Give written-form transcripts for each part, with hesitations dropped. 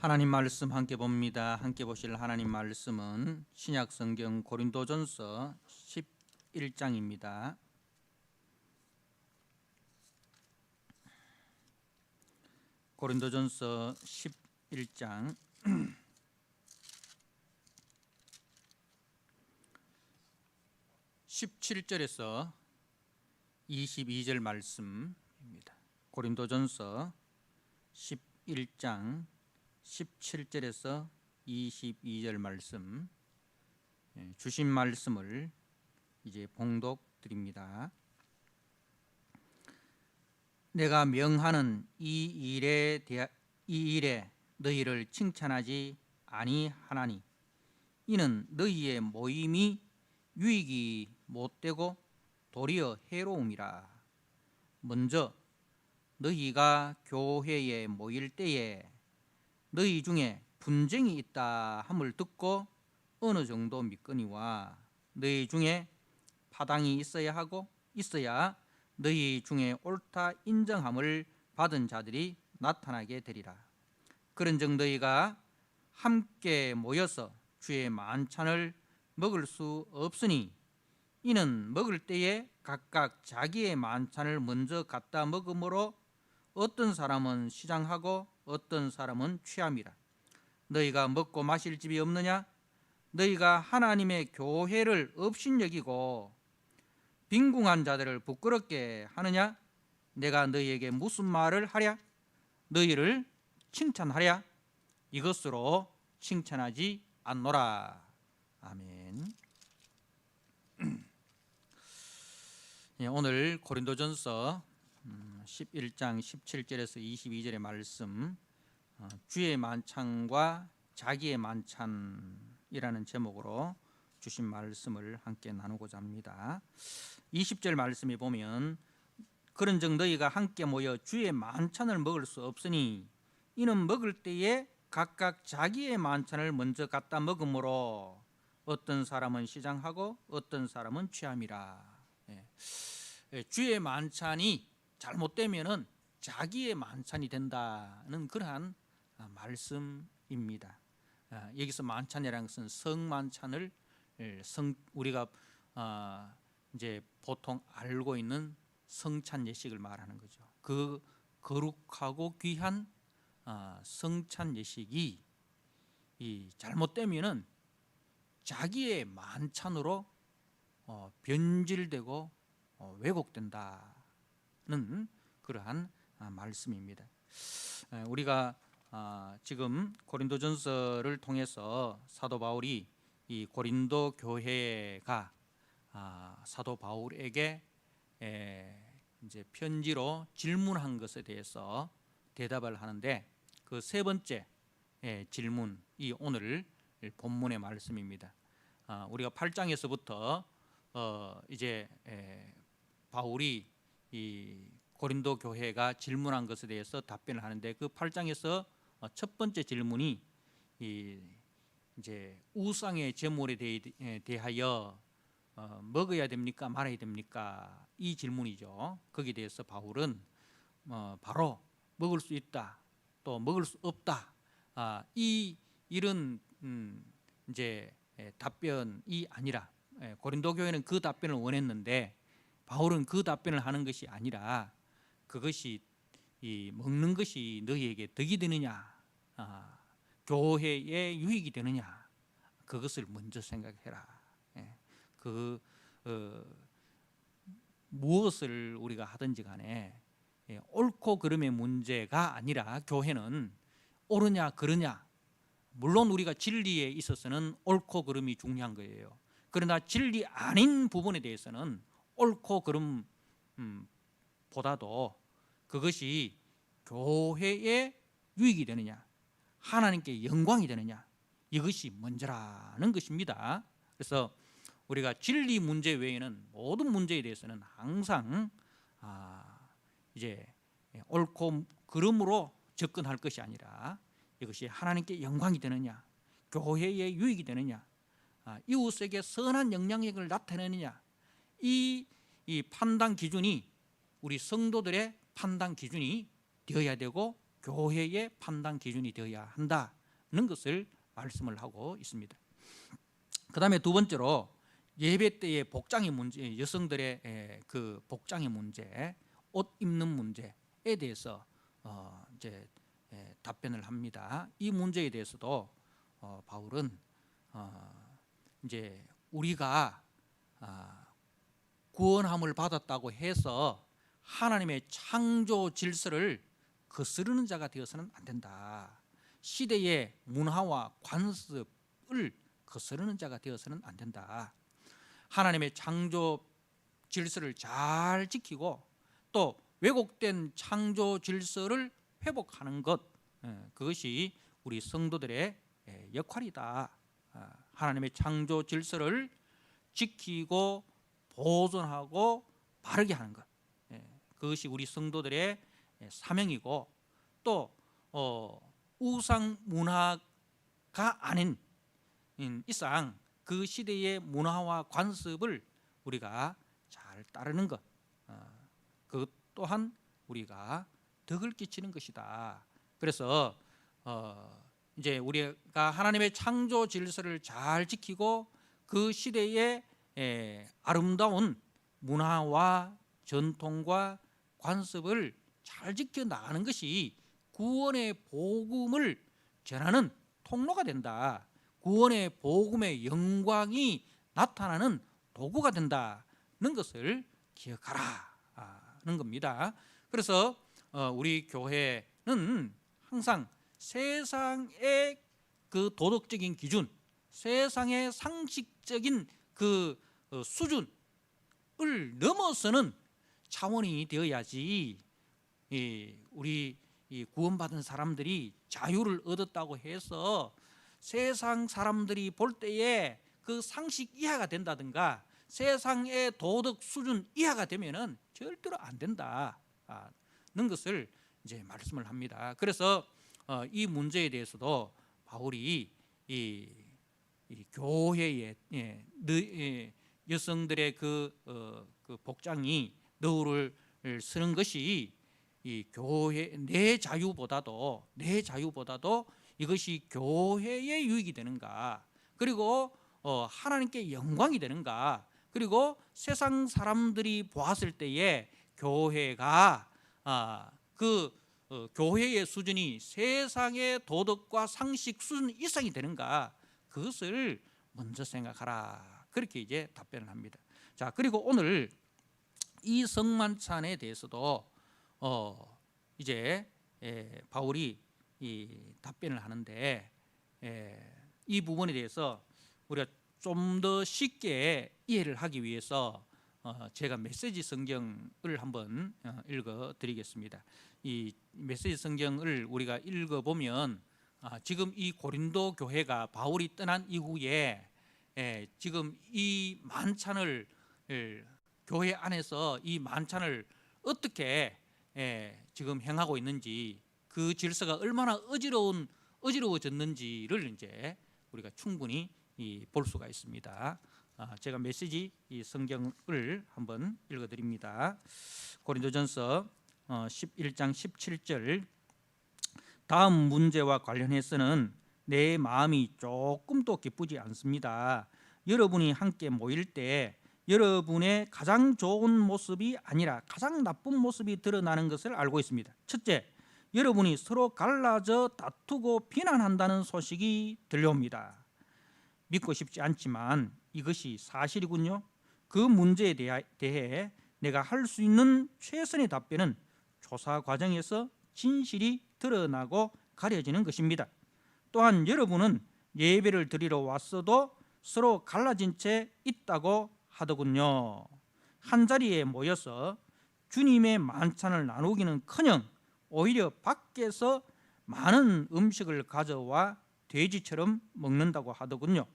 하나님 말씀 함께 봅니다. 함께 보실 하나님 말씀은 신약 성경 고린도전서 11장입니다. 고린도전서 11장 17절에서 22절 말씀입니다. 고린도전서 11장 17절에서 22절 말씀, 주신 말씀을 이제 봉독 드립니다. 내가 명하는 이 일에 너희를 칭찬하지 아니하나니 이는 너희의 모임이 유익이 못되고 도리어 해로움이라. 먼저 너희가 교회에 모일 때에 너희 중에 분쟁이 있다 함을 듣고 어느 정도 믿거니와 너희 중에 파당이 있어야 하고 있어야 너희 중에 옳다 인정함을 받은 자들이 나타나게 되리라. 그런즉 너희가 함께 모여서 주의 만찬을 먹을 수 없으니 이는 먹을 때에 각각 자기의 만찬을 먼저 갖다 먹음으로 어떤 사람은 시장하고 어떤 사람은 취함이라. 너희가 먹고 마실 집이 없느냐? 너희가 하나님의 교회를 업신여기고 빈궁한 자들을 부끄럽게 하느냐? 내가 너희에게 무슨 말을 하랴? 너희를 칭찬하랴? 이것으로 칭찬하지 않노라. 아멘. 오늘 고린도전서 11장 17절에서 22절의 말씀, 주의 만찬과 자기의 만찬이라는 제목으로 주신 말씀을 함께 나누고자 합니다. 20절 말씀에 보면 그런즉 너희가 함께 모여 주의 만찬을 먹을 수 없으니 이는 먹을 때에 각각 자기의 만찬을 먼저 갖다 먹음으로 어떤 사람은 시장하고 어떤 사람은 취함이라. 주의 만찬이 잘못되면은 자기의 만찬이 된다는 그러한 말씀입니다. 여기서 만찬이라는 것은 성만찬을 우리가 이제 보통 알고 있는 성찬 예식을 말하는 거죠. 그 거룩하고 귀한 성찬 예식이 잘못되면은 자기의 만찬으로 변질되고 왜곡된다는 그러한 말씀입니다. 우리가 지금 고린도전서를 통해서 사도 바울이 이 고린도 교회가 사도 바울에게 이제 편지로 질문한 것에 대해서 대답을 하는데 그 세 번째 질문이 오늘 본문의 말씀입니다. 우리가 8장에서부터 이제 바울이 이 고린도 교회가 질문한 것에 대해서 답변을 하는데 그 8장에서 첫 번째 질문이 이제 우상의 제물에 대하여 먹어야 됩니까 말아야 됩니까 이 질문이죠. 거기에 대해서 바울은 바로 먹을 수 있다 또 먹을 수 없다 이런 이제 답변이 아니라 고린도 교회는 그 답변을 원했는데 바울은 그 답변을 하는 것이 아니라 그것이 먹는 것이 너희에게 덕이 되느냐 교회에 유익이 되느냐 그것을 먼저 생각해라. 무엇을 우리가 하든지 간에 옳고 그름의 문제가 아니라 교회는 옳으냐 그르냐 물론 우리가 진리에 있어서는 옳고 그름이 중요한 거예요. 그러나 진리 아닌 부분에 대해서는 옳고 그름 보다도 그것이 교회에 유익이 되느냐 하나님께 영광이 되느냐 이것이 먼저라는 것입니다. 그래서 우리가 진리 문제 외에는 모든 문제에 대해서는 항상 이제 옳고 그름으로 접근할 것이 아니라 이것이 하나님께 영광이 되느냐 교회에 유익이 되느냐 이웃에게 선한 영향력을 나타내느냐 이 판단 기준이 우리 성도들의 판단 기준이 되어야 되고 교회의 판단 기준이 되어야 한다는 것을 말씀을 하고 있습니다. 그 다음에 두 번째로 예배 때의 복장의 문제, 여성들의 그 복장의 문제, 옷 입는 문제에 대해서 이제 답변을 합니다. 이 문제에 대해서도 바울은 이제 우리가 구원함을 받았다고 해서 하나님의 창조 질서를 거스르는 자가 되어서는 안 된다. 시대의 문화와 관습을 거스르는 자가 되어서는 안 된다. 하나님의 창조 질서를 잘 지키고 또 왜곡된 창조 질서를 회복하는 것, 그것이 우리 성도들의 역할이다. 하나님의 창조 질서를 지키고 보존하고 바르게 하는 것, 그것이 우리 성도들의 사명이고 또 우상 문화가 아닌 이상 그 시대의 문화와 관습을 우리가 잘 따르는 것, 그것 또한 우리가 덕을 끼치는 것이다. 그래서 이제 우리가 하나님의 창조 질서를 잘 지키고 그 시대의 아름다운 문화와 전통과 관습을 잘 지켜나가는 것이 구원의 복음을 전하는 통로가 된다. 구원의 복음의 영광이 나타나는 도구가 된다는 것을 기억하라는 겁니다. 그래서 우리 교회는 항상 세상의 그 도덕적인 기준, 세상의 상식적인 그 수준을 넘어서는 차원이 되어야지 우리 구원받은 사람들이 자유를 얻었다고 해서 세상 사람들이 볼 때에 그 상식 이하가 된다든가 세상의 도덕 수준 이하가 되면은 절대로 안 된다는 것을 이제 말씀을 합니다. 그래서 이 문제에 대해서도 바울이 이 교회의 여성들의 그 복장이 너울을 쓰는 것이 이 교회 내 자유보다도 이것이 교회의 유익이 되는가, 그리고 하나님께 영광이 되는가, 그리고 세상 사람들이 보았을 때에 교회가 교회의 수준이 세상의 도덕과 상식 수준 이상이 되는가, 그것을 먼저 생각하라. 그렇게 이제 답변을 합니다. 자, 그리고 오늘 이 성만찬에 대해서도 이제 바울이 이 답변을 하는데 이 부분에 대해서 우리가 좀 더 쉽게 이해를 하기 위해서 제가 메시지 성경을 한번 읽어드리겠습니다. 이 메시지 성경을 우리가 읽어보면 지금 이 고린도 교회가 바울이 떠난 이후에 지금 이 만찬을 교회 안에서 이 만찬을 어떻게 지금 행하고 있는지, 그 질서가 얼마나 어지러워졌는지를 이제 우리가 충분히 볼 수가 있습니다. 제가 메시지 이 성경을 한번 읽어드립니다. 고린도전서 11장 17절, 다음 문제와 관련해서는 내 마음이 조금도 기쁘지 않습니다. 여러분이 함께 모일 때 여러분의 가장 좋은 모습이 아니라 가장 나쁜 모습이 드러나는 것을 알고 있습니다. 첫째, 여러분이 서로 갈라져 다투고 비난한다는 소식이 들려옵니다. 믿고 싶지 않지만 이것이 사실이군요. 그 문제에 대해 내가 할 수 있는 최선의 답변은 조사 과정에서 진실이 드러나고 가려지는 것입니다. 또한 여러분은 예배를 드리러 왔어도 서로 갈라진 채 있다고 하더군요. 한자리에 모여서 주님의 만찬을 나누기는커녕 오히려 밖에서 많은 음식을 가져와 돼지처럼 먹는다고 하더군요.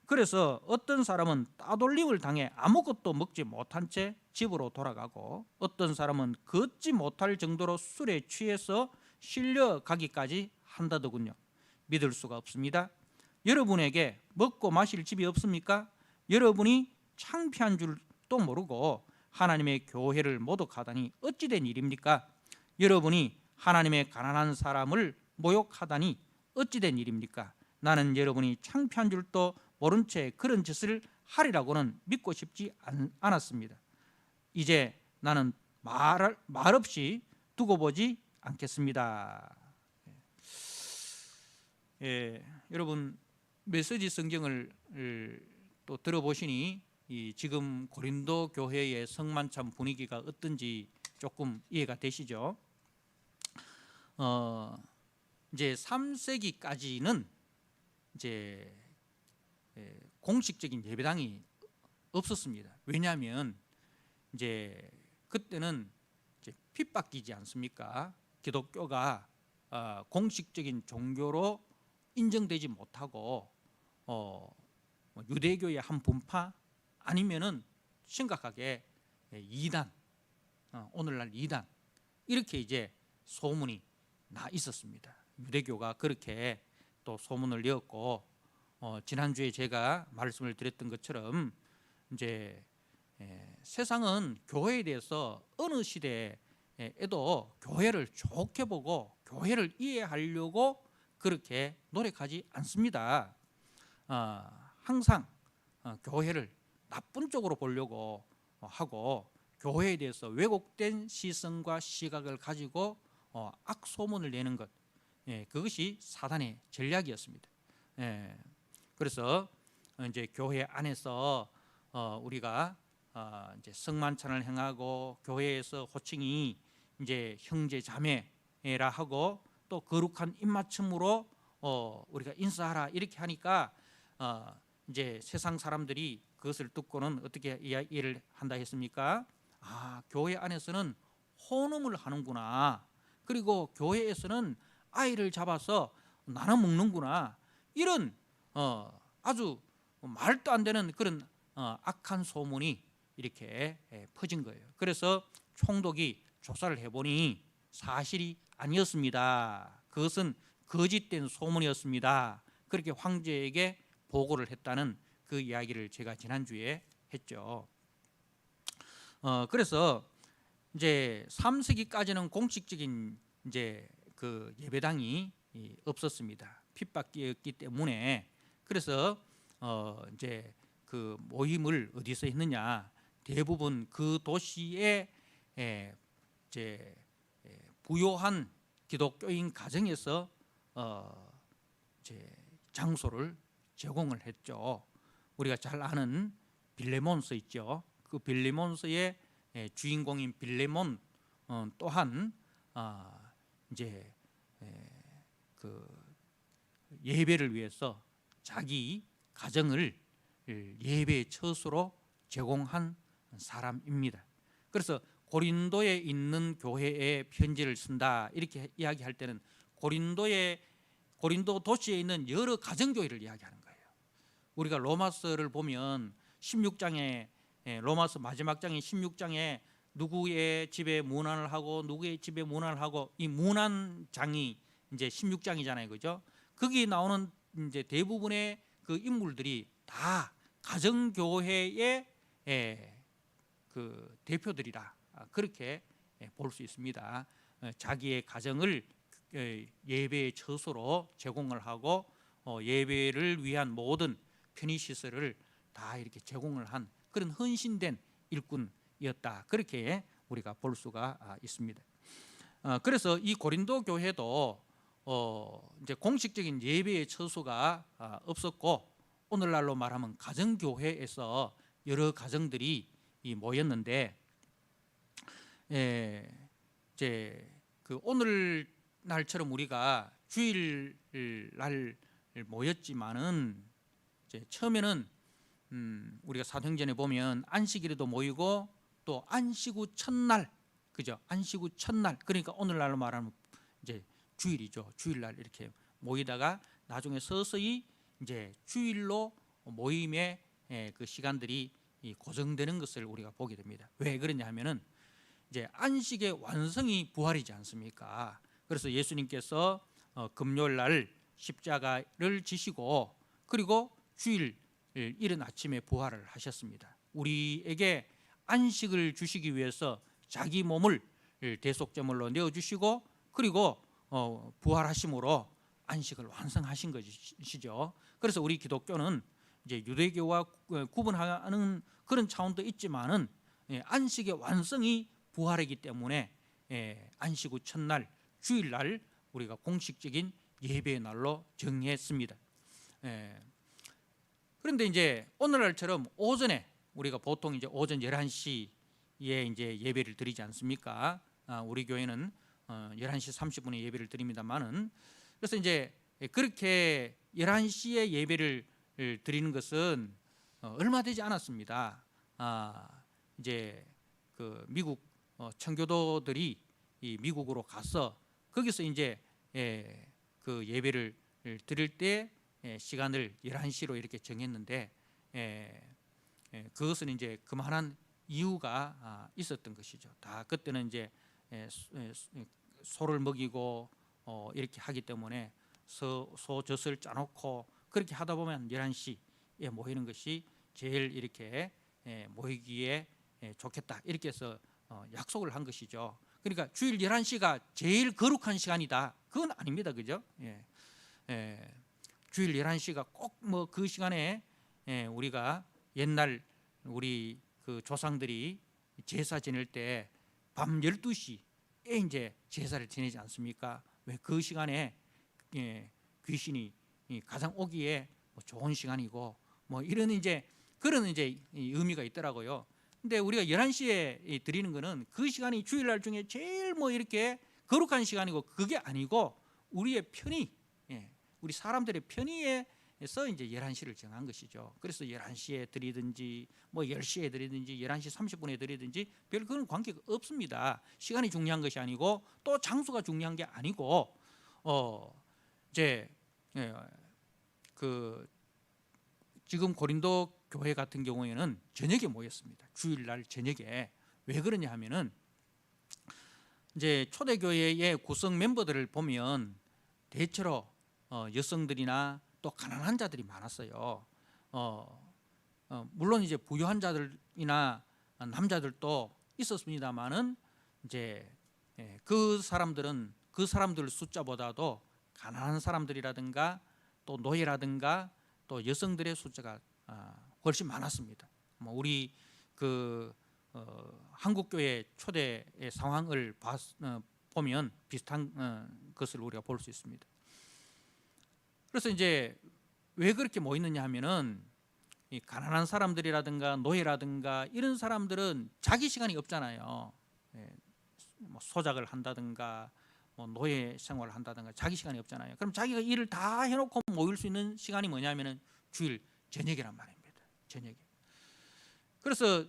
그래서 어떤 사람은 따돌림을 당해 아무것도 먹지 못한 채 집으로 돌아가고, 어떤 사람은 걷지 못할 정도로 술에 취해서 실려가기까지 한다더군요. 믿을 수가 없습니다. 여러분에게 먹고 마실 집이 없습니까? 여러분이 창피한 줄도 모르고 하나님의 교회를 모독하다니 어찌된 일입니까? 여러분이 하나님의 가난한 사람을 모욕하다니 어찌된 일입니까? 나는 여러분이 창피한 줄도 모른 채 그런 짓을 하리라고는 믿고 싶지 않았습니다. 이제 나는 말없이 두고 보지 않겠습니다. 여러분 메시지 성경을 또 들어보시니 지금 고린도 교회의 성만찬 분위기가 어떤지 조금 이해가 되시죠? 이제 3세기까지는 이제 공식적인 예배당이 없었습니다. 왜냐하면 이제 그때는 이제 핍박이지 않습니까? 기독교가 공식적인 종교로 인정되지 못하고 유대교의 한 분파 아니면은 심각하게 이단, 오늘날 이단 이렇게 이제 소문이 나 있었습니다. 유대교가 그렇게 또 소문을 내었고 지난주에 제가 말씀을 드렸던 것처럼 이제 세상은 교회에 대해서 어느 시대에도 교회를 좋게 보고 교회를 이해하려고 그렇게 노력하지 않습니다. 항상 교회를 나쁜 쪽으로 보려고 하고 교회에 대해서 왜곡된 시선과 시각을 가지고 악소문을 내는 것, 그것이 사단의 전략이었습니다. 그래서 이제 교회 안에서 우리가 이제 성만찬을 행하고 교회에서 호칭이 이제 형제 자매라 하고 또 거룩한 입맞춤으로 우리가 인사하라 이렇게 하니까 이제 세상 사람들이 그것을 듣고는 어떻게 이해를 한다 했습니까? 교회 안에서는 혼음을 하는구나. 그리고 교회에서는 아이를 잡아서 나눠 먹는구나. 이런 아주 말도 안 되는 그런 악한 소문이 이렇게 퍼진 거예요. 그래서 총독이 조사를 해보니 사실이 아니었습니다. 그것은 거짓된 소문이었습니다. 그렇게 황제에게 보고를 했다는 그 이야기를 제가 지난주에 했죠. 그래서 이제 3세기까지는 공식적인 이제 그 예배당이 없었습니다. 핍박이었기 때문에. 그래서 이제 그 모임을 어디서 했느냐? 대부분 그 도시의 이제 부요한 기독교인 가정에서 이제 장소를 제공을 했죠. 우리가 잘 아는 빌레몬서 있죠. 그 빌레몬서의 주인공인 빌레몬 또한 이제 그 예배를 위해서 자기 가정을 예배의 처소로 제공한 사람입니다. 그래서 고린도에 있는 교회에 편지를 쓴다 이렇게 이야기할 때는 고린도 도시에 있는 여러 가정교회를 이야기하는 거예요. 우리가 로마서를 보면 16장에 로마서 마지막 장인 16장에 누구의 집에 문안을 하고 누구의 집에 문안을 하고 이 문안장이 이제 16장이잖아요, 그죠? 거기 나오는 이제 대부분의 그 인물들이 다 가정교회의 그 대표들이라 그렇게 볼 수 있습니다. 자기의 가정을 예배의 처소로 제공을 하고 예배를 위한 모든 편의시설을 다 이렇게 제공을 한 그런 헌신된 일꾼이었다. 그렇게 우리가 볼 수가 있습니다. 그래서 이 고린도 교회도 이제 공식적인 예배의 처소가 없었고 오늘날로 말하면 가정교회에서 여러 가정들이 모였는데 이제 그 오늘날처럼 우리가 주일날 모였지만은 이제 처음에는 우리가 사도행전에 보면 안식일에도 모이고 또 안식 후 첫날, 그죠? 안식 후 첫날, 그러니까 오늘날로 말하면 이제 주일이죠. 주일날 이렇게 모이다가 나중에 서서히 이제 주일로 모임의 그 시간들이 고정되는 것을 우리가 보게 됩니다. 왜 그러냐 하면은 이제 안식의 완성이 부활이지 않습니까? 그래서 예수님께서 금요일 날 십자가를 지시고 그리고 주일 이른 아침에 부활을 하셨습니다. 우리에게 안식을 주시기 위해서 자기 몸을 대속제물로 내어주시고 그리고 부활하심으로 안식을 완성하신 것이죠. 그래서 우리 기독교는 이제 유대교와 구분하는 그런 차원도 있지만은 안식의 완성이 부활이기 때문에 안식 후 첫날 주일날 우리가 공식적인 예배의 날로 정했습니다. 그런데 이제 오늘날처럼 오전에 우리가 보통 이제 오전 11시에 이제 예배를 드리지 않습니까? 우리 교회는 11시 30분에 예배를 드립니다만은, 그래서 이제 그렇게 11시에 예배를 드리는 것은 얼마 되지 않았습니다. 이제 그 미국 청교도들이 이 미국으로 가서 거기서 이제 그 예배를 드릴 때 시간을 11시로 이렇게 정했는데, 그것은 이제 그만한 이유가 있었던 것이죠. 다 그때는 이제 소를 먹이고 이렇게 하기 때문에 소젖을 짜놓고 그렇게 하다 보면 11시에 모이는 것이 제일 이렇게 모이기에 좋겠다, 이렇게 해서 약속을 한 것이죠. 그러니까 주일 11시가 제일 거룩한 시간이다, 그건 아닙니다. 그죠? 주일 11시가 꼭 뭐 그 시간에 우리가 옛날 우리 그 조상들이 제사 지낼 때 밤 12시에 이제 제사를 지내지 않습니까? 왜 그 시간에 귀신이 가장 오기에 좋은 시간이고 뭐 이런 이제 그런 이제 의미가 있더라고요. 근데 우리가 11시에 드리는 거는 그 시간이 주일날 중에 제일 뭐 이렇게 거룩한 시간이고, 그게 아니고 우리의 편의, 우리 사람들의 편의에서 이제 11시를 정한 것이죠. 그래서 11시에 드리든지 뭐 10시에 드리든지 11시 30분에 드리든지 별 그런 관계가 없습니다. 시간이 중요한 것이 아니고 또 장소가 중요한 게 아니고 이제 그 지금 고린도 교회 같은 경우에는 저녁에 모였습니다. 주일날 저녁에. 왜 그러냐 하면은 이제 초대교회의 구성 멤버들을 보면 대체로 여성들이나 또 가난한 자들이 많았어요. 물론 이제 부유한 자들이나 남자들도 있었습니다만은 이제 그 사람들 숫자보다도 가난한 사람들이라든가 또 노예라든가 또 여성들의 숫자가 훨씬 많았습니다. 우리 그 한국 교회 초대의 상황을 보면 비슷한 것을 우리가 볼 수 있습니다. 그래서 이제 왜 그렇게 모이느냐 하면은 이 가난한 사람들이라든가 노예라든가 이런 사람들은 자기 시간이 없잖아요. 뭐 소작을 한다든가 뭐 노예 생활을 한다든가 자기 시간이 없잖아요. 그럼 자기가 일을 다 해놓고 모일 수 있는 시간이 뭐냐면은 주일 저녁이란 말입니다. 저녁에. 그래서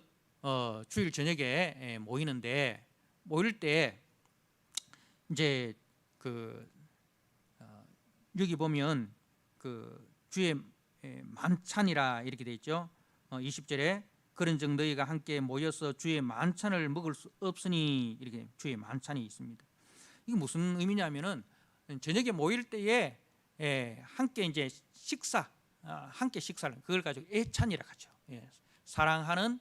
주일 저녁에 모이는데, 모일 때 이제 그 여기 보면 그 주의 만찬이라 이렇게 돼 있죠. 20절에 그런즉 너희가 함께 모여서 주의 만찬을 먹을 수 없으니, 이렇게 주의 만찬이 있습니다. 이게 무슨 의미냐면은 저녁에 모일 때에 함께 이제 식사, 함께 식사를, 그걸 가지고 애찬이라 하죠. 사랑하는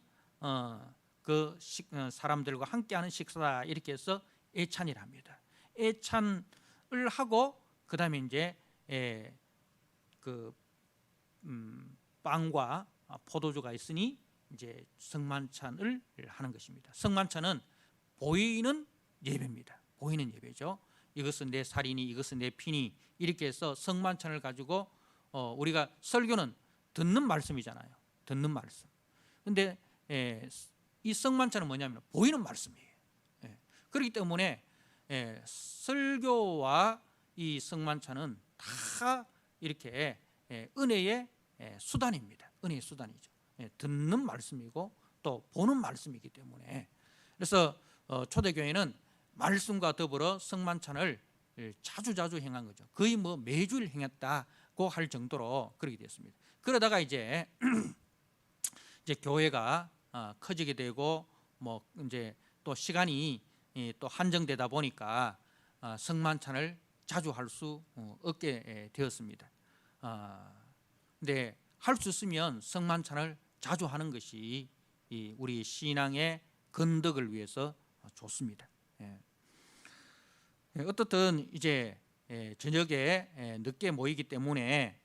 사람들과 함께하는 식사다, 이렇게 해서 애찬이라 합니다. 애찬을 하고 그 다음에 이제 그 빵과 포도주가 있으니 이제 성만찬을 하는 것입니다. 성만찬은 보이는 예배입니다. 보이는 예배죠. 이것은 내 살이니 이것은 내 피니, 이렇게 해서 성만찬을 가지고 우리가 설교는 듣는 말씀이잖아요. 듣는 말씀. 근데 이 성만찬은 뭐냐면 보이는 말씀이에요. 그렇기 때문에 설교와 이 성만찬은 다 이렇게 은혜의 수단입니다. 은혜의 수단이죠. 듣는 말씀이고 또 보는 말씀이기 때문에, 그래서 초대교회는 말씀과 더불어 성만찬을 자주자주 행한 거죠. 거의 뭐 매주일 행했다고 할 정도로 그렇게 됐습니다. 그러다가 이제 교회가 커지게 되고 뭐 이제 또 시간이 또 한정되다 보니까 성만찬을 자주 할 수 없게 되었습니다. 근데 할 수 있으면 성만찬을 자주 하는 것이 우리 신앙의 건덕을 위해서 좋습니다. 어떻든 이제 저녁에 늦게 모이기 때문에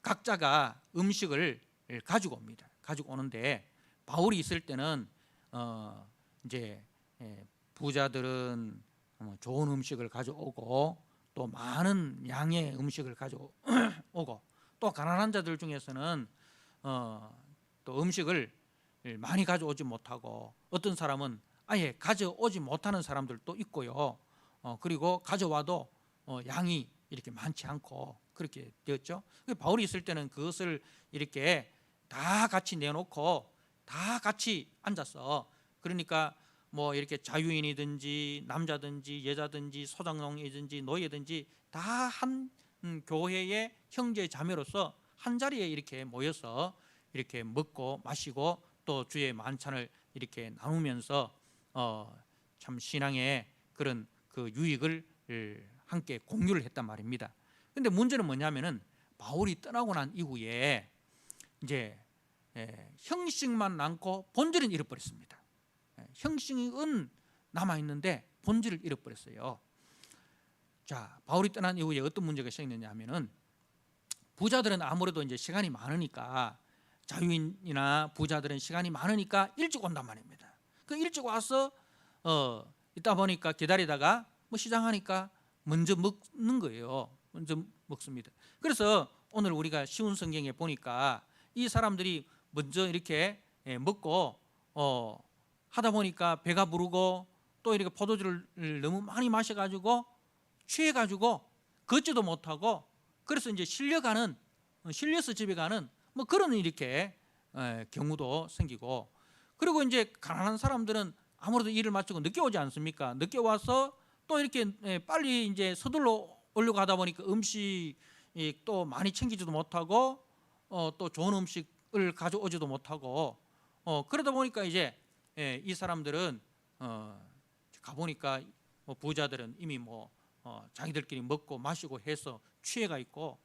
각자가 음식을 가지고 옵니다. 가지고 오는데 바울이 있을 때는 이제 부자들은 좋은 음식을 가져오고 또 많은 양의 음식을 가져오고 또 가난한 자들 중에서는 또 음식을 많이 가져오지 못하고 어떤 사람은 아예 가져오지 못하는 사람들도 있고요. 그리고 가져와도 양이 이렇게 많지 않고 그렇게 되었죠. 바울이 있을 때는 그것을 이렇게 다 같이 내놓고 다 같이 앉아서, 그러니까 뭐 이렇게 자유인이든지 남자든지 여자든지 소장농이든지 노예든지 다 한 교회의 형제 자매로서 한 자리에 이렇게 모여서 이렇게 먹고 마시고 또 주의 만찬을 이렇게 나누면서 참 신앙의 그런 그 유익을 함께 공유를 했단 말입니다. 근데 문제는 뭐냐면은 바울이 떠나고 난 이후에 이제 형식만 남고 본질은 잃어버렸습니다. 형식은 남아 있는데 본질을 잃어버렸어요. 자, 바울이 떠난 이후에 어떤 문제가 생겼냐 하면은 부자들은 아무래도 이제 시간이 많으니까, 자유인이나 부자들은 시간이 많으니까 일찍 온단 말입니다. 그 일찍 와서 있다 보니까 기다리다가 뭐 시장하니까 먼저 먹는 거예요. 먼저 먹습니다. 그래서 오늘 우리가 쉬운 성경에 보니까 이 사람들이 먼저 이렇게 먹고 하다 보니까 배가 부르고 또 이렇게 포도주를 너무 많이 마셔가지고 취해가지고 걷지도 못하고, 그래서 이제 실려서 집에 가는 뭐 그런 이렇게 경우도 생기고, 그리고 이제 가난한 사람들은 아무래도 일을 마치고 늦게 오지 않습니까? 늦게 와서 또 이렇게 빨리 이제 서둘러 오려고 하다 보니까 음식이 또 많이 챙기지도 못하고 또 좋은 음식을 가져오지도 못하고 그러다 보니까 이제 이 사람들은 가보니까 뭐 부자들은 이미 뭐 자기들끼리 먹고 마시고 해서 취해가 있고,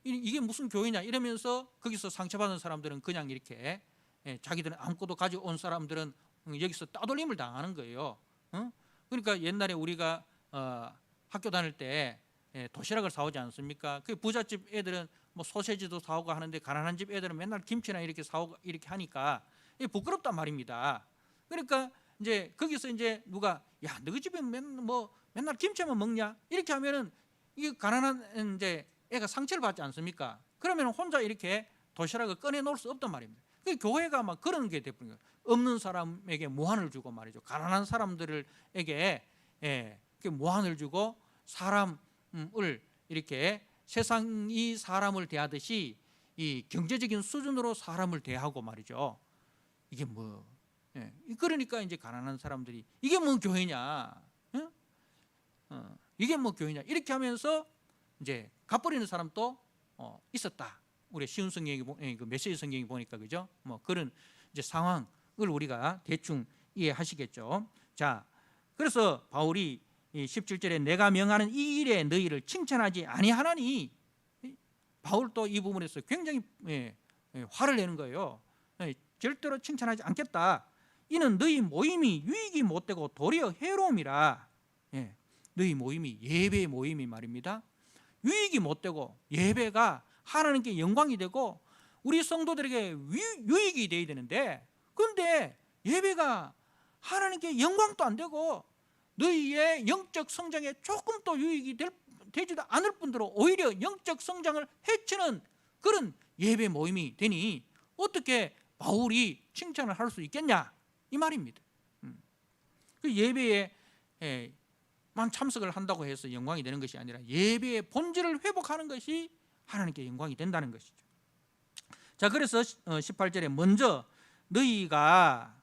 이게 무슨 교회냐 이러면서 거기서 상처받은 사람들은 그냥 이렇게 자기들은 아무것도 가져온 사람들은 여기서 따돌림을 당하는 거예요. 그러니까 옛날에 우리가 학교 다닐 때 도시락을 사오지 않습니까? 그 부잣집 애들은 뭐 소세지도 사오고 하는데 가난한 집 애들은 맨날 김치나 이렇게 사오고 이렇게 하니까 부끄럽단 말입니다. 그러니까 이제 거기서 이제 누가 야, 너희 집에 맨날 김치만 먹냐? 이렇게 하면은 이게 가난한 이제 애가 상처를 받지 않습니까? 그러면 혼자 이렇게 도시락을 꺼내 놓을 수 없단 말입니다. 그 교회가 막 그런 게 되는 거예요. 없는 사람에게 무한을 주고 말이죠. 가난한 사람들에게 무한을 주고 사람을 이렇게 세상이 사람을 대하듯이 이 경제적인 수준으로 사람을 대하고 말이죠. 이게 뭐 그러니까 이제 가난한 사람들이 이게 뭐 교회냐? 이게 뭐 교회냐? 이렇게 하면서 이제 갚버리는 사람도 있었다. 우리 쉬운 성경이 그 메시지 성경이 보니까 그죠? 뭐 그런 이제 상황을 우리가 대충 이해하시겠죠. 자, 그래서 바울이 17절에 내가 명하는 이 일에 너희를 칭찬하지 아니하나니, 바울도 이 부분에서 굉장히 화를 내는 거예요. 절대로 칭찬하지 않겠다. 이는 너희 모임이 유익이 못되고 도리어 해로움이라. 너희 모임이 예배 모임이 말입니다. 유익이 못되고 예배가 하나님께 영광이 되고 우리 성도들에게 유익이 되어야 되는데, 그런데 예배가 하나님께 영광도 안 되고 너희의 영적 성장에 조금 더 유익이 되지도 않을 뿐더러 오히려 영적 성장을 해치는 그런 예배 모임이 되니 어떻게 바울이 칭찬을 할 수 있겠냐 이 말입니다. 그 예배에 만 참석을 한다고 해서 영광이 되는 것이 아니라 예배의 본질을 회복하는 것이 하나님께 영광이 된다는 것이죠. 자, 그래서 18절에 먼저 너희가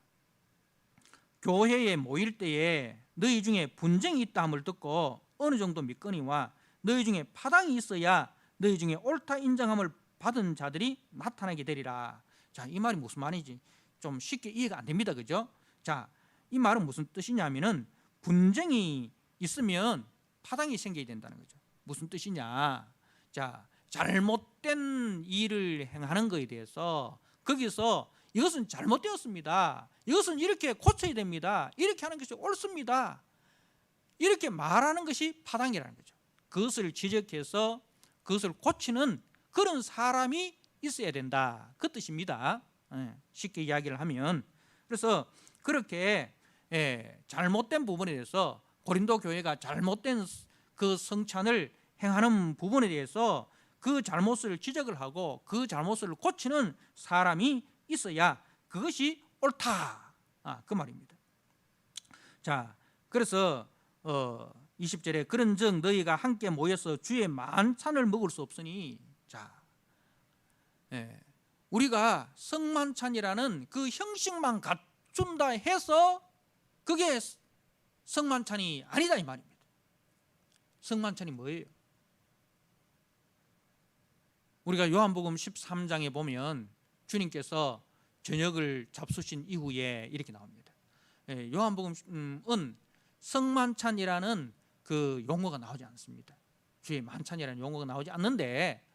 교회에 모일 때에 너희 중에 분쟁이 있다 함을 듣고 어느 정도 믿거니와 너희 중에 파당이 있어야 너희 중에 옳다 인정함을 받은 자들이 나타나게 되리라. 자, 이 말이 무슨 말인지 좀 쉽게 이해가 안 됩니다. 그죠? 자, 이 말은 무슨 뜻이냐면은 분쟁이 있으면 파당이 생겨야 된다는 거죠. 무슨 뜻이냐? 자, 잘못된 일을 행하는 것에 대해서 거기서 이것은 잘못되었습니다. 이것은 이렇게 고쳐야 됩니다. 이렇게 하는 것이 옳습니다. 이렇게 말하는 것이 파당이라는 거죠. 그것을 지적해서 그것을 고치는 그런 사람이 있어야 된다, 그 뜻입니다. 쉽게 이야기를 하면. 그래서 그렇게 잘못된 부분에 대해서 고린도 교회가 잘못된 그 성찬을 행하는 부분에 대해서 그 잘못을 지적을 하고 그 잘못을 고치는 사람이 있어야 그것이 옳다, 그 말입니다. 자, 그래서 20절에 그런즉 너희가 함께 모여서 주의 만찬을 먹을 수 없으니, 자, 우리가 성만찬이라는 그 형식만 갖춘다 해서 그게 성만찬이 아니다 이 말입니다. 성만찬이 뭐예요? 우리가 요한복음 13장에 보면 주님께서 저녁을 잡수신 이후에 이렇게 나옵니다. 요한복음은 성만찬이라는 그 용어가 나오지 않습니다. 주의 만찬이라는 용어가 나오지 않는데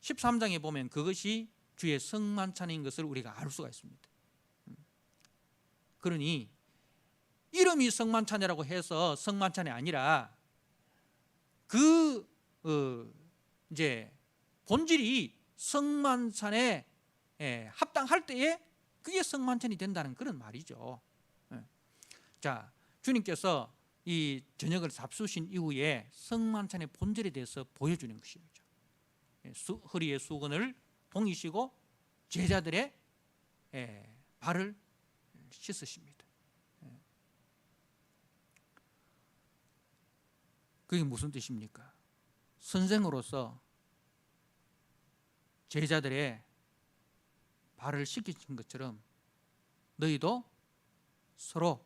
13장에 보면 그것이 주의 성만찬인 것을 우리가 알 수가 있습니다. 그러니 이름이 성만찬이라고 해서 성만찬이 아니라 그 이제 본질이 성만찬에 합당할 때에 그게 성만찬이 된다는 그런 말이죠. 자, 주님께서 이 저녁을 잡수신 이후에 성만찬의 본질에 대해서 보여주는 것이죠. 허리에 수건을 동이시고 제자들의 발을 씻으십니다. 그게 무슨 뜻입니까? 선생으로서 제자들의 발을 씻기신 것처럼 너희도 서로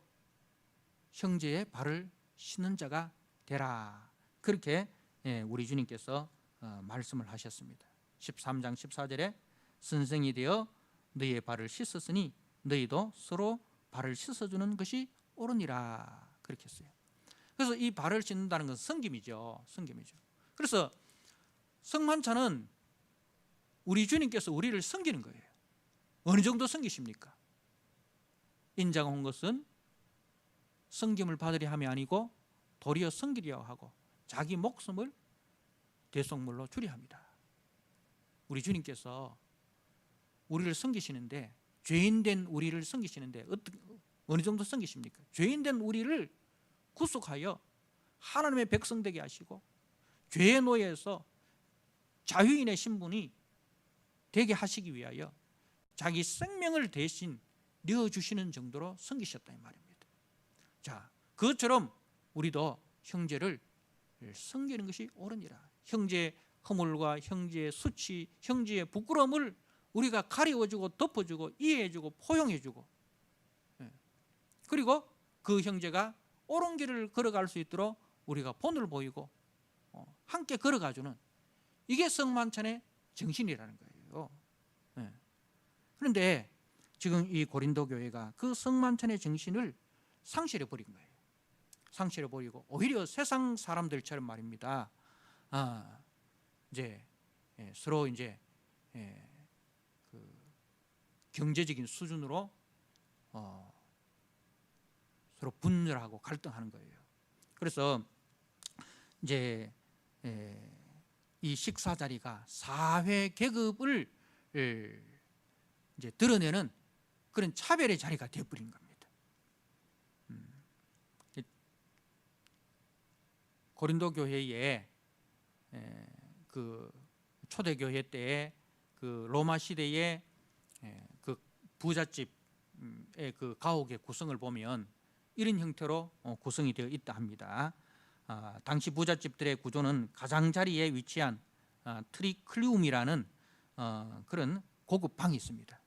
형제의 발을 씻는 자가 되라, 그렇게 우리 주님께서 말씀을 하셨습니다. 13장 14절에 선생이 되어 너희의 발을 씻었으니 너희도 서로 발을 씻어주는 것이 옳으니라, 그렇게 했어요. 그래서 이 발을 씻는다는 것은 섬김이죠. 섬김이죠. 그래서 성만찬은 우리 주님께서 우리를 섬기는 거예요. 어느 정도 섬기십니까? 인자가 온 것은 섬김을 받으려 함이 아니고 도리어 섬기려 하고 자기 목숨을 대속물로 주려 합니다. 우리 주님께서 우리를 섬기시는데, 죄인된 우리를 섬기시는데 어느 정도 섬기십니까? 죄인된 우리를 구속하여 하나님의 백성 되게 하시고 죄의 노예에서 자유인의 신분이 되게 하시기 위하여 자기 생명을 대신 내어주시는 정도로 섬기셨다 이 말입니다. 자, 그것처럼 우리도 형제를 섬기는 것이 옳으니라. 형제의 허물과 형제의 수치, 형제의 부끄러움을 우리가 가리워주고 덮어주고 이해해주고 포용해주고, 그리고 그 형제가 옳은 길을 걸어갈 수 있도록 우리가 본을 보이고 함께 걸어가주는, 이게 성만찬의 정신이라는 거예요. 그런데 지금 이 고린도 교회가 그 성만찬의 정신을 상실해 버린 거예요. 상실해 버리고 오히려 세상 사람들처럼 말입니다. 이제 서로 이제 그 경제적인 수준으로 서로 분열하고 갈등하는 거예요. 그래서 이제 이 식사 자리가 사회 계급을 이제 드러내는 그런 차별의 자리가 되어버린 겁니다. 고린도 교회에 그 초대 교회 때에 그 로마 시대의 그 부잣집의 그 가옥의 구성을 보면 이런 형태로 구성이 되어 있다 합니다. 당시 부잣집들의 구조는 가장자리에 위치한 트리클리움이라는 그런 고급 방이 있습니다.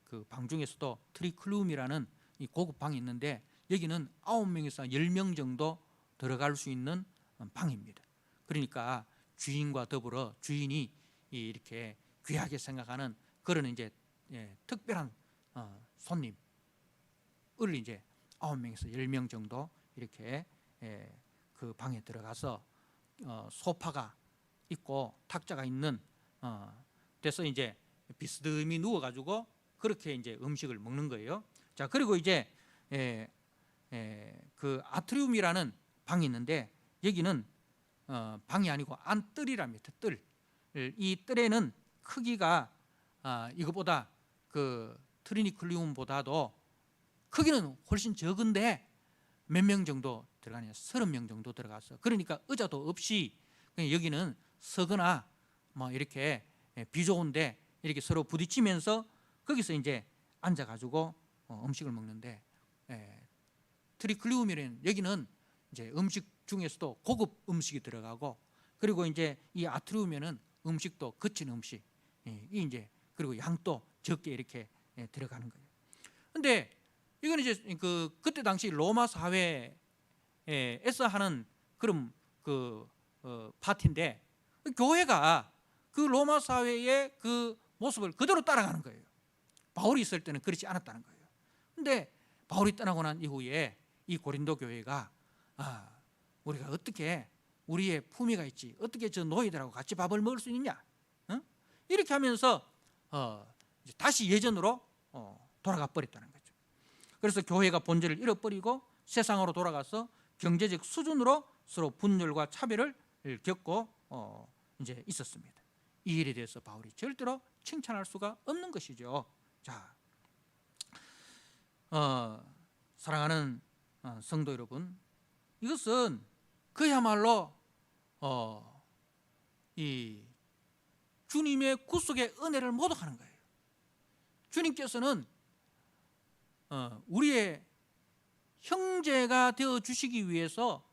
그 방 중에서도 트리클리움이라는 이 고급 방이 있는데 여기는 9명에서 10명 정도 들어갈 수 있는 방입니다. 그러니까 주인과 더불어 주인이 이렇게 귀하게 생각하는 그런 이제 특별한 손님을 이제 9명에서 10명 정도 이렇게 그 방에 들어가서 소파가 있고 탁자가 있는 데서 이제 비스듬히 누워가지고 그렇게 이제 음식을 먹는 거예요. 자, 그리고 이제 그 아트리움이라는 방이 있는데 여기는 방이 아니고 안뜰이랍니다. 뜰. 이 뜰에는 크기가 이것보다 그 트리니클리움보다도 크기는 훨씬 적은데 몇 명 정도 들어가냐? 30명 정도 들어가서, 그러니까 의자도 없이 그냥 여기는 서거나 뭐 이렇게 비좁은데 이렇게 서로 부딪히면서 거기서 이제 앉아가지고 음식을 먹는데, 트리클리움이라는 여기는 이제 음식 중에서도 고급 음식이 들어가고, 그리고 이제 이 아트리움에는 음식도 거친 음식, 이 이제 그리고 양도 적게 이렇게 들어가는 거예요. 근데 이거는 이제 그때 당시 로마 사회에서 하는 그런 그 파티인데, 교회가 그 로마 사회의 그 모습을 그대로 따라가는 거예요. 바울이 있을 때는 그렇지 않았다는 거예요. 근데 바울이 떠나고 난 이후에 이 고린도 교회가 우리가 어떻게 우리의 품위가 있지, 어떻게 저 노예들하고 같이 밥을 먹을 수 있느냐, 이렇게 하면서 이제 다시 예전으로 돌아가 버렸다는 거죠. 그래서 교회가 본질을 잃어버리고 세상으로 돌아가서 경제적 수준으로 서로 분열과 차별을 겪고 이제 있었습니다. 이 일에 대해서 바울이 절대로 칭찬할 수가 없는 것이죠. 자, 사랑하는 성도 여러분, 이것은 그야말로 이 주님의 구속의 은혜를 모독하는 거예요. 주님께서는 우리의 형제가 되어 주시기 위해서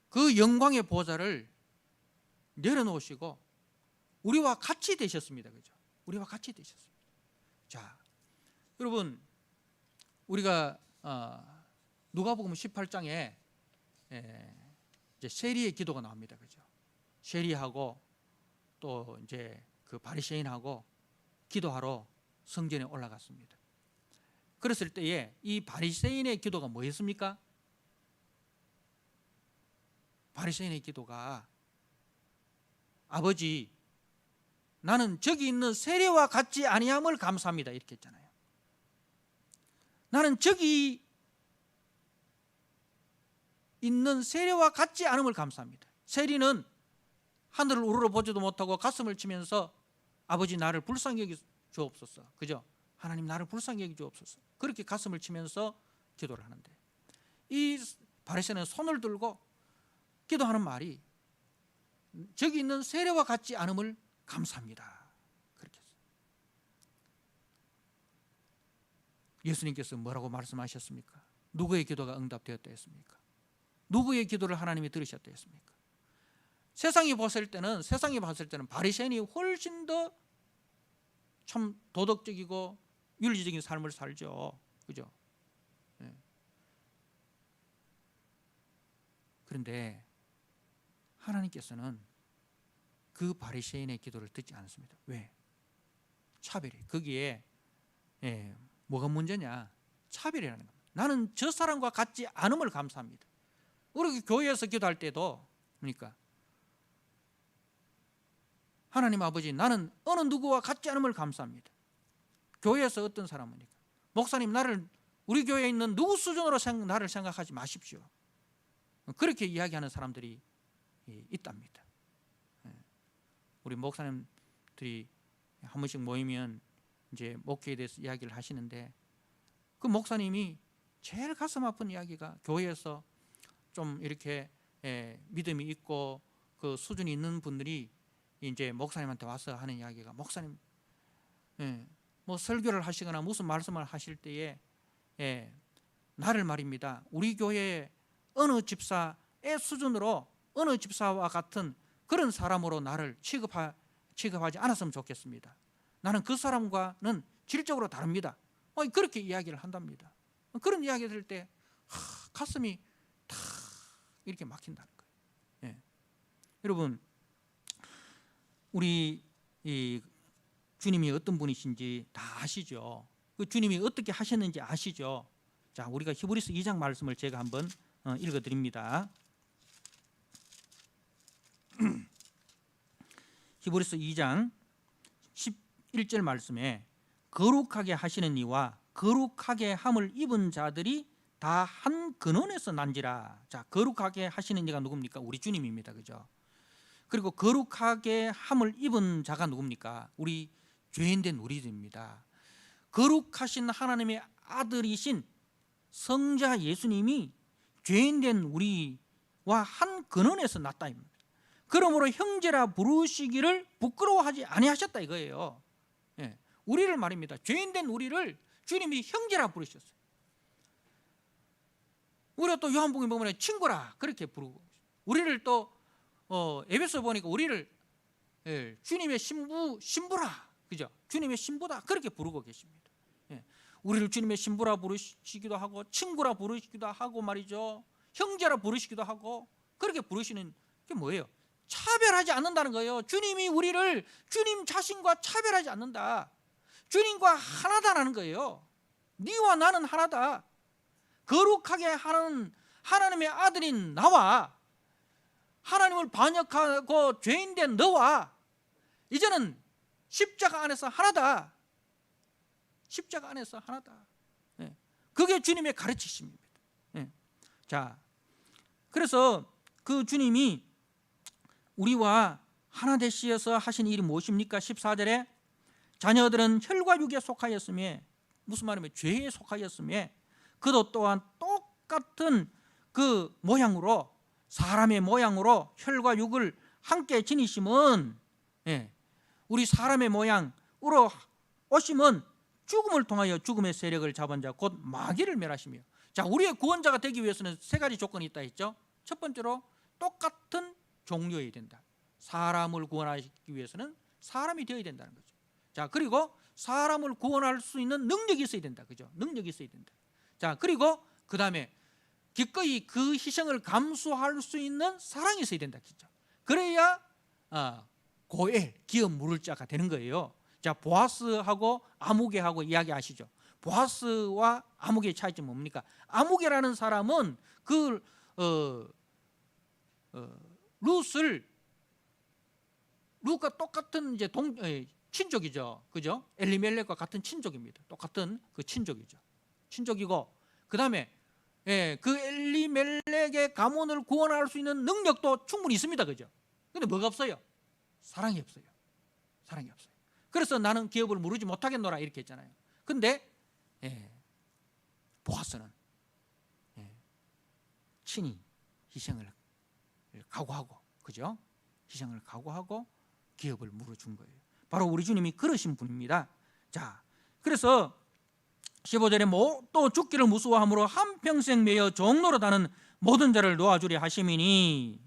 그 영광의 보좌를 내려놓으시고 우리와 같이 되셨습니다. 그죠? 우리와 같이 되셨습니다. 자, 여러분, 우리가 누가복음 18장에 이제 세리의 기도가 나옵니다. 그죠? 세리하고 또 이제 그 바리새인하고 기도하러 성전에 올라갔습니다. 그랬을 때에 이 바리새인의 기도가 뭐였습니까? 바리새인의 기도가, 아버지, 나는 저기 있는 세리와 같지 아니함을 감사합니다, 이렇게 했잖아요. 나는 저기 있는 세리와 같지 않음을 감사합니다. 세리는 하늘을 우러러 보지도 못하고 가슴을 치면서 아버지, 나를 불쌍히 여기 주옵소서, 그죠? 하나님, 나를 불쌍히 여기 주옵소서, 그렇게 가슴을 치면서 기도를 하는데, 이 바리새인은 손을 들고 기도하는 말이 저기 있는 세례와 같지 않음을 감사합니다, 그렇게 했어요. 예수님께서 뭐라고 말씀하셨습니까? 누구의 기도가 응답되었다 했습니까? 누구의 기도를 하나님이 들으셨다 했습니까? 세상이 봤을 때는 바리새인이 훨씬 더 참 도덕적이고 윤리적인 삶을 살죠, 그죠? 네. 그런데 하나님께서는 그 바리새인의 기도를 듣지 않습니다. 왜? 차별이. 거기에 뭐가 문제냐? 차별이라는 겁니다. 나는 저 사람과 같지 않음을 감사합니다. 우리 교회에서 기도할 때도, 그러니까 하나님 아버지, 나는 어느 누구와 같지 않음을 감사합니다. 교회에서 어떤 사람이니까, 목사님, 나를 우리 교회에 있는 누구 수준으로 나를 생각하지 마십시오, 그렇게 이야기하는 사람들이 있답니다. 우리 목사님들이 한 번씩 모이면 이제 목회에 대해서 이야기를 하시는데, 그 목사님이 제일 가슴 아픈 이야기가, 교회에서 좀 이렇게 믿음이 있고 그 수준이 있는 분들이 이제 목사님한테 와서 하는 이야기가, 목사님, 뭐 설교를 하시거나 무슨 말씀을 하실 때에 나를 말입니다, 우리 교회에 어느 집사의 수준으로, 어느 집사와 같은 그런 사람으로 나를 취급하지 않았으면 좋겠습니다. 나는 그 사람과는 질적으로 다릅니다. 그렇게 이야기를 한답니다. 그런 이야기 들을 때 가슴이 탁 이렇게 막힌다는 거예요. 여러분, 우리 이 주님이 어떤 분이신지 다 아시죠? 그 주님이 어떻게 하셨는지 아시죠? 자, 우리가 히브리서 2장 말씀을 제가 한번 읽어드립니다. 히브리서 2장 11절 말씀에 거룩하게 하시는 이와 거룩하게 함을 입은 자들이 다 한 근원에서 난지라. 자, 거룩하게 하시는 이가 누굽니까? 우리 주님입니다. 그죠? 그리고 거룩하게 함을 입은 자가 누굽니까? 우리 죄인된 우리들입니다. 거룩하신 하나님의 아들이신 성자 예수님이 죄인된 우리와 한 근원에서 났다. 그러므로 형제라 부르시기를 부끄러워하지 아니하셨다 이거예요. 예, 우리를 말입니다. 죄인된 우리를 주님이 형제라 부르셨어요. 우리가 또 요한복음에 보면 친구라 그렇게 부르고, 우리를 또 에베소 보니까 우리를 주님의 신부라, 그죠? 주님의 신부다 그렇게 부르고 계십니다. 예, 우리를 주님의 신부라 부르시기도 하고 친구라 부르시기도 하고 말이죠. 형제라 부르시기도 하고 그렇게 부르시는 게 뭐예요? 차별하지 않는다는 거예요. 주님이 우리를 주님 자신과 차별하지 않는다. 주님과 하나다라는 거예요. 네와 나는 하나다. 거룩하게 하는 하나님의 아들인 나와 하나님을 반역하고 죄인된 너와 이제는 십자가 안에서 하나다. 십자가 안에서 하나다. 그게 주님의 가르치심입니다. 자, 그래서 그 주님이 우리와 하나 되시어서 하신 일이 무엇입니까? 14절에 자녀들은 혈과 육에 속하였으며, 무슨 말이냐면 죄에 속하였으며 그도 또한 똑같은 그 모양으로, 사람의 모양으로 혈과 육을 함께 지니심은, 우리 사람의 모양으로 오심은 죽음을 통하여 죽음의 세력을 잡은 자 곧 마귀를 멸하시며. 자, 우리의 구원자가 되기 위해서는 세 가지 조건이 있다 했죠. 첫 번째로 똑같은 종류여야 된다. 사람을 구원하기 위해서는 사람이 되어야 된다는 거죠. 자, 그리고 사람을 구원할 수 있는 능력이 있어야 된다. 그죠? 능력이 있어야 된다. 자, 그리고 그 다음에 기꺼이 그 희생을 감수할 수 있는 사랑이 있어야 된다. 그죠? 그래야 고엘, 기업 물을 자가 되는 거예요. 자, 보아스하고 아무개하고 이야기하시죠. 보아스와 아무개의 차이점은 뭡니까? 아무개라는 사람은 그 룻과 똑같은 이제 친족이죠, 그죠? 엘리멜렉과 같은 친족입니다. 똑같은 그 친족이죠. 친족이고, 그 다음에 그 엘리멜렉의 가문을 구원할 수 있는 능력도 충분히 있습니다, 그죠? 근데 뭐가 없어요? 사랑이 없어요. 사랑이 없어요. 그래서 나는 기업을 무르지 못하겠노라 이렇게 했잖아요. 근데 보아스는 친히 희생을 각오하고, 그죠? 희생을 각오하고 기업을 물어준 거예요. 바로 우리 주님이 그러신 분입니다. 자, 그래서 15절에 또 죽기를 무서워함으로 한평생 매여 종노릇하는 모든 자를 놓아주려 하심이니.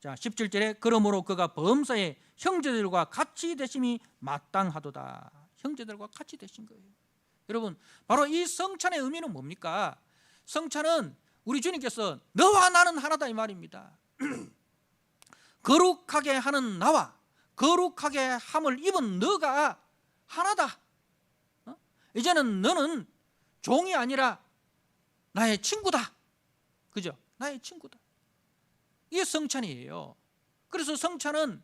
자, 17절에 그러므로 그가 범사에 형제들과 같이 되심이 마땅하도다. 형제들과 같이 되신 거예요. 여러분, 바로 이 성찬의 의미는 뭡니까? 성찬은 우리 주님께서 너와 나는 하나다 이 말입니다. 거룩하게 하는 나와 거룩하게 함을 입은 너가 하나다. 이제는 너는 종이 아니라 나의 친구다. 그죠? 나의 친구다. 이게 성찬이에요. 그래서 성찬은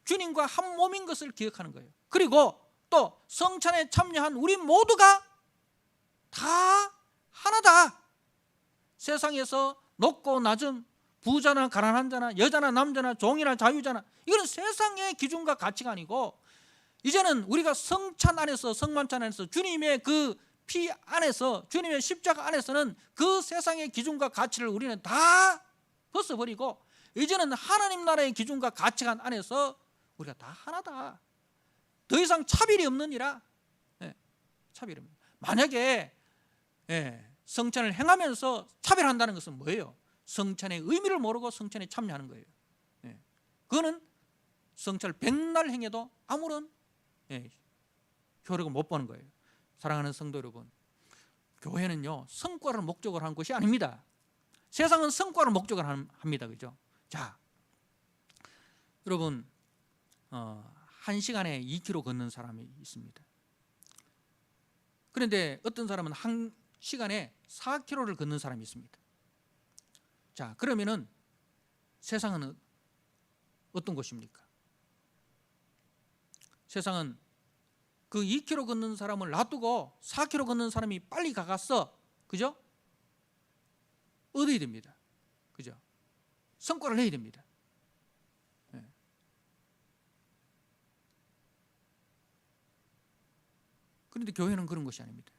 주님과 한 몸인 것을 기억하는 거예요. 그리고 또 성찬에 참여한 우리 모두가 다 하나다. 세상에서 높고 낮은, 부자나 가난한 자나, 여자나 남자나, 종이나 자유자나, 이거는 세상의 기준과 가치가 아니고, 이제는 우리가 성찬 안에서, 성만찬 안에서, 주님의 그 피 안에서, 주님의 십자가 안에서는 그 세상의 기준과 가치를 우리는 다 벗어버리고 이제는 하나님 나라의 기준과 가치관 안에서 우리가 다 하나다. 더 이상 차별이 없느니라. 차별이 없는. 만약에 성찬을 행하면서 차별한다는 것은 뭐예요? 성찬의 의미를 모르고 성찬에 참여하는 거예요. 그거는 성찬을 백날 행해도 아무런 효력을 못 보는 거예요. 사랑하는 성도 여러분, 교회는요 성과를 목적으로 하는 것이 아닙니다. 세상은 성과를 목적으로 합니다. 그죠? 자, 여러분, 1시간에 2km 걷는 사람이 있습니다. 그런데 어떤 사람은 1시간에 4km를 걷는 사람이 있습니다. 자, 그러면은 세상은 어떤 곳입니까? 세상은 그 2km 걷는 사람을 놔두고 4km 걷는 사람이 빨리 가갔어. 그죠? 얻어야 됩니다. 그죠? 성과를 내야 됩니다. 네. 그런데 교회는 그런 것이 아닙니다.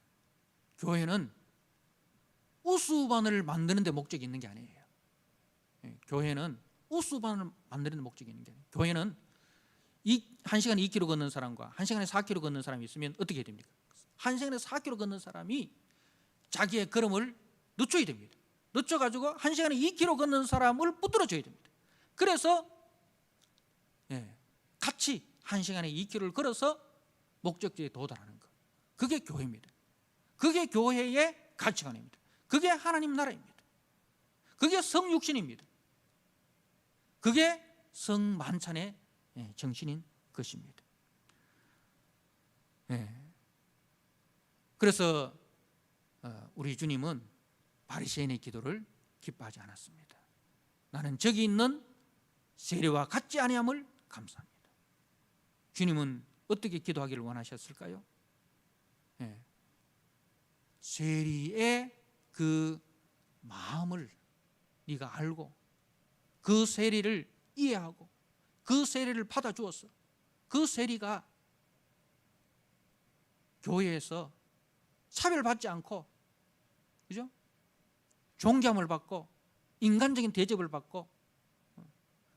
교회는 우수반을 만드는 데 목적이 있는 게 아니에요. 네. 교회는 우수반을 만드는 데 목적이 있는 게 아니에요. 교회는 1시간에 2km 걷는 사람과 1시간에 4km 걷는 사람이 있으면 어떻게 해야 됩니까? 1시간에 4km 걷는 사람이 자기의 걸음을 늦춰야 됩니다. 늦춰가지고 1시간에 2km 걷는 사람을 붙들어줘야 됩니다. 그래서 같이 1시간에 2km를 걸어서 목적지에 도달하는 것. 그게 교회입니다. 그게 교회의 가치관입니다. 그게 하나님 나라입니다. 그게 성육신입니다. 그게 성만찬의 정신인 것입니다. 그래서 우리 주님은 바리새인의 기도를 기뻐하지 않았습니다. 나는 저기 있는 세리와 같지 아니함을 감사합니다. 주님은 어떻게 기도하기를 원하셨을까요? 세리의 그 마음을 네가 알고 그 세리를 이해하고 그 세리를 받아주었어. 그 세리가 교회에서 차별받지 않고, 그죠? 존경을 받고 인간적인 대접을 받고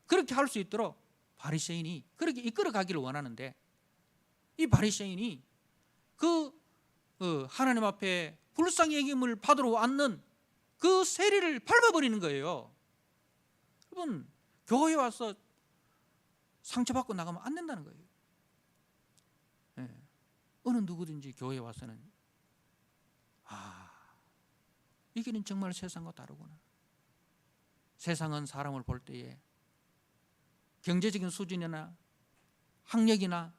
그렇게 할 수 있도록 바리새인이 그렇게 이끌어가기를 원하는데, 이 바리새인이 하나님 앞에 불쌍히 여김을 받으러 왔는 그 세리를 밟아버리는 거예요. 여러분, 교회에 와서 상처받고 나가면 안 된다는 거예요. 어느 누구든지 교회에 와서는 이 길은 정말 세상과 다르구나. 세상은 사람을 볼 때에 경제적인 수준이나 학력이나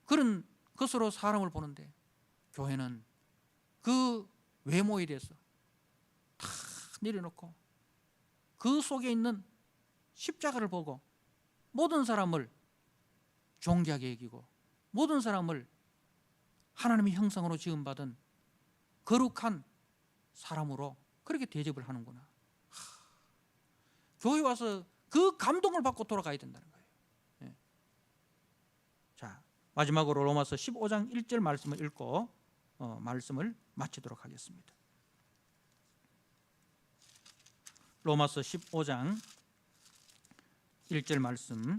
그런 것으로 사람을 보는데, 교회는 그 외모에 대해서 다 내려놓고 그 속에 있는 십자가를 보고 모든 사람을 존귀하게 여기고 모든 사람을 하나님의 형상으로 지음받은 거룩한 사람으로 그렇게 대접을 하는구나. 교회 와서 그 감동을 받고 돌아가야 된다는 거예요. 자, 마지막으로 로마서 15장 1절 말씀을 읽고 말씀을 마치도록 하겠습니다. 로마서 15장 1절 말씀.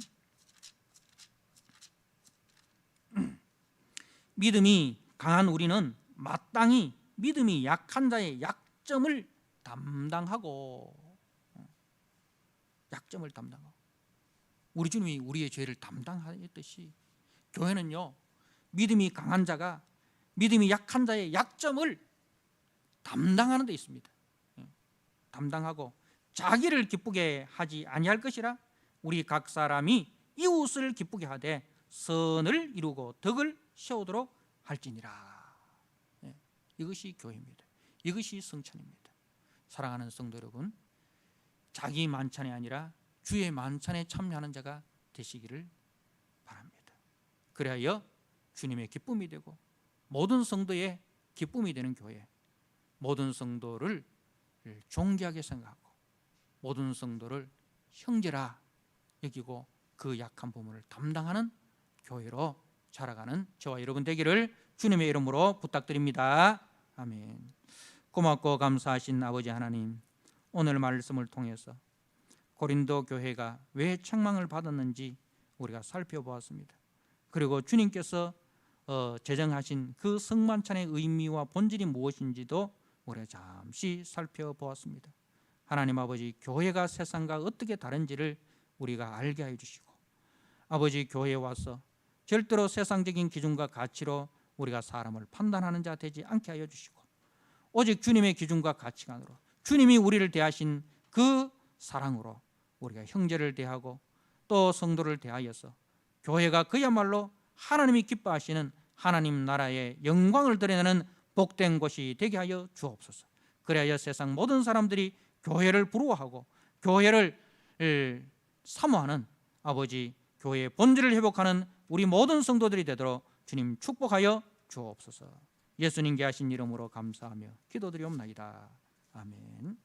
믿음이 강한 우리는 마땅히 믿음이 약한 자의 약점을 담당하고, 우리 주님이 우리의 죄를 담당하였듯이 교회는요, 믿음이 강한 자가 믿음이 약한 자의 약점을 담당하는 데 있습니다. 담당하고 자기를 기쁘게 하지 아니할 것이라 우리 각 사람이 이웃을 기쁘게 하되 선을 이루고 덕을 세우도록 할지니라. 이것이 교회입니다. 이것이 성찬입니다. 사랑하는 성도 여러분, 자기 만찬이 아니라 주의 만찬에 참여하는 자가 되시기를 바랍니다. 그래야 주님의 기쁨이 되고 모든 성도의 기쁨이 되는 교회, 모든 성도를 존귀하게 생각하고 모든 성도를 형제라 여기고 그 약한 부분을 담당하는 교회로 자라가는 저와 여러분 되기를 주님의 이름으로 부탁드립니다. 아멘. 고맙고 감사하신 아버지 하나님, 오늘 말씀을 통해서 고린도 교회가 왜 책망을 받았는지 우리가 살펴보았습니다. 그리고 주님께서 제정하신 그 성만찬의 의미와 본질이 무엇인지도 우리가 잠시 살펴보았습니다. 하나님 아버지, 교회가 세상과 어떻게 다른지를 우리가 알게 해 주시고, 아버지, 교회에 와서 절대로 세상적인 기준과 가치로 우리가 사람을 판단하는 자 되지 않게 하여 주시고, 오직 주님의 기준과 가치관으로 주님이 우리를 대하신 그 사랑으로 우리가 형제를 대하고 또 성도를 대하여서 교회가 그야말로 하나님이 기뻐하시는 하나님 나라의 영광을 드러내는 복된 곳이 되게 하여 주옵소서. 그래야 세상 모든 사람들이 교회를 부러워하고 교회를 사모하는, 아버지, 교회의 본질을 회복하는 우리 모든 성도들이 되도록 주님 축복하여 주옵소서. 예수님께 하신 이름으로 감사하며 기도드리옵나이다. 아멘.